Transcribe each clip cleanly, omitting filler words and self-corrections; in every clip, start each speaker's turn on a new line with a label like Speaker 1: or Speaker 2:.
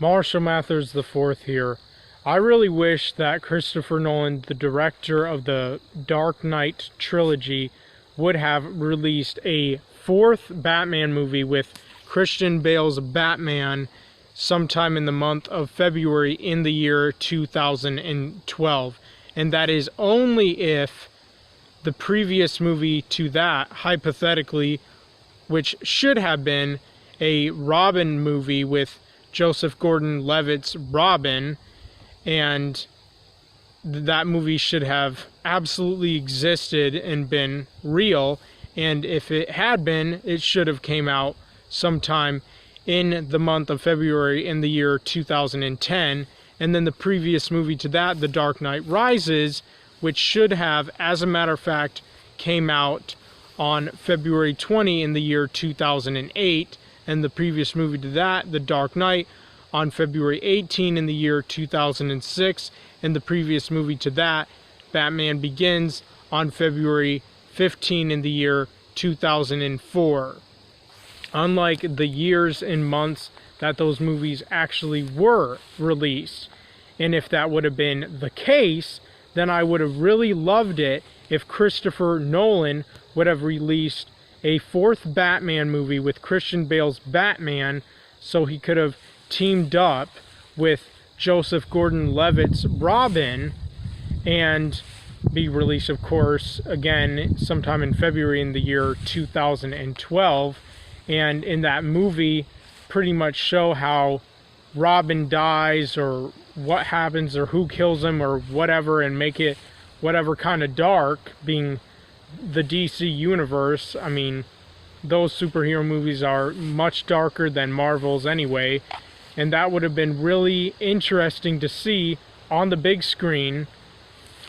Speaker 1: Marshall Mathers IV here. I really wish that Christopher Nolan, the director of the Dark Knight trilogy, would have released a fourth Batman movie with Christian Bale's Batman sometime in the month of February in the year 2012. And that is only if the previous movie to that, hypothetically, which should have been a Robin movie with Joseph Gordon-Levitt's Robin, and that movie should have absolutely existed and been real, and if it had been, it should have came out sometime in the month of February in the year 2010, and then the previous movie to that, The Dark Knight Rises, which should have, as a matter of fact, came out on February 20 in the year 2008, and the previous movie to that, The Dark Knight, on February 18 in the year 2006, and the previous movie to that, Batman Begins, on February 15 in the year 2004. Unlike the years and months that those movies actually were released. And if that would have been the case, then I would have really loved it if Christopher Nolan would have released a fourth Batman movie with Christian Bale's Batman, so he could have teamed up with Joseph Gordon-Levitt's Robin, and be released, of course, again sometime in February in the year 2012, and in that movie pretty much show how Robin dies or what happens or who kills him or whatever, and make it whatever kind of dark, being the DC universe. I mean, those superhero movies are much darker than Marvel's anyway, and that would have been really interesting to see on the big screen,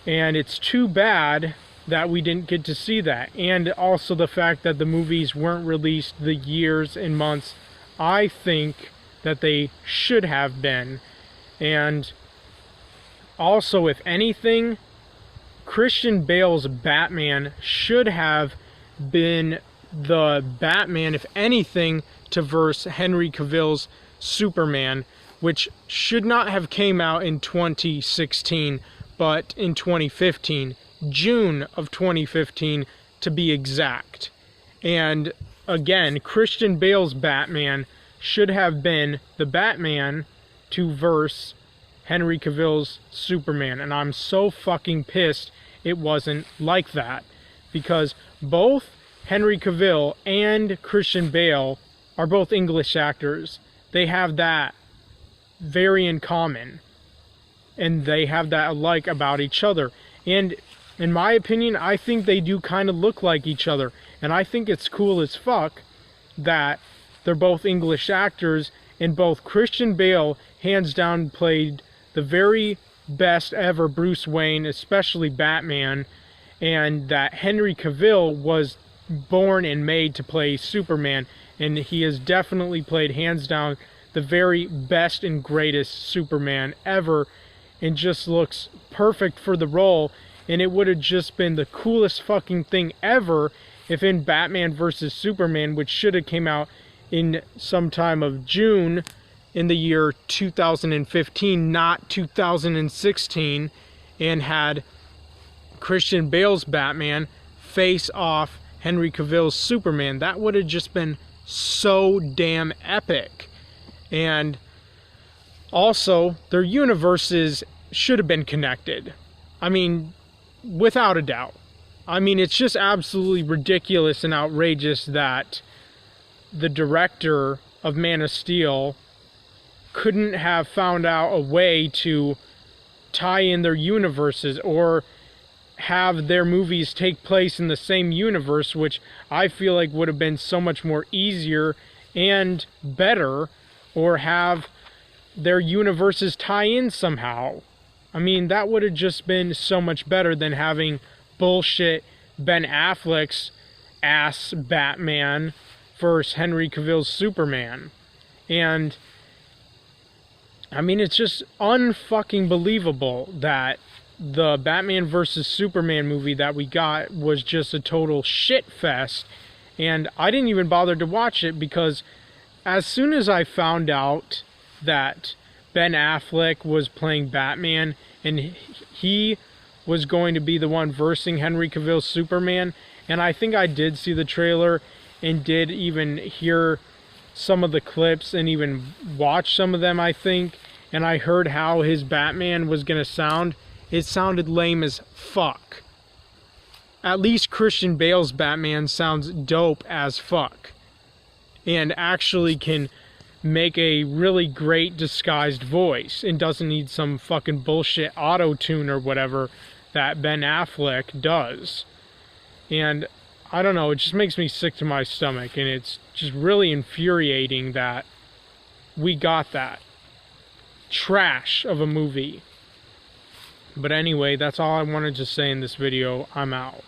Speaker 1: and it's too bad that we didn't get to see that. And also the fact that the movies weren't released the years and months I think that they should have been. And also, if anything, Christian Bale's Batman should have been the Batman, if anything, to verse Henry Cavill's Superman, which should not have came out in 2016, but in 2015, June of 2015 to be exact. And again, Christian Bale's Batman should have been the Batman to verse Henry Cavill's Superman, and I'm so fucking pissed it wasn't like that, because both Henry Cavill and Christian Bale are both English actors. They have that very in common, and they have that alike about each other. And in my opinion, I think they do kind of look like each other, and I think it's cool as fuck that they're both English actors, and both Christian Bale hands down played the very best ever Bruce Wayne, especially Batman, and that Henry Cavill was born and made to play Superman, and he has definitely played, hands down, the very best and greatest Superman ever, and just looks perfect for the role. And it would have just been the coolest fucking thing ever if in Batman vs. Superman, which should have came out in sometime of June in the year 2015, not 2016, and had Christian Bale's Batman face off Henry Cavill's Superman. That would have just been so damn epic. And also, their universes should have been connected. I mean, without a doubt. I mean, it's just absolutely ridiculous and outrageous that the director of Man of Steel couldn't have found out a way to tie in their universes, or have their movies take place in the same universe, which I feel like would have been so much more easier and better, or have their universes tie in somehow. I mean, that would have just been so much better than having bullshit Ben Affleck's ass Batman versus Henry Cavill's Superman. And I mean, it's just unfucking believable that the Batman vs. Superman movie that we got was just a total shit fest. And I didn't even bother to watch it, because as soon as I found out that Ben Affleck was playing Batman, and he was going to be the one versing Henry Cavill's Superman. And I think I did see the trailer and did even hear some of the clips and even watch some of them, I think. And I heard how his Batman was going to sound. It sounded lame as fuck. At least Christian Bale's Batman sounds dope as fuck. And actually can make a really great disguised voice and doesn't need some fucking bullshit auto-tune or whatever that Ben Affleck does. And I don't know, it just makes me sick to my stomach, and it's just really infuriating that we got that trash of a movie. But anyway, that's all I wanted to say in this video. I'm out.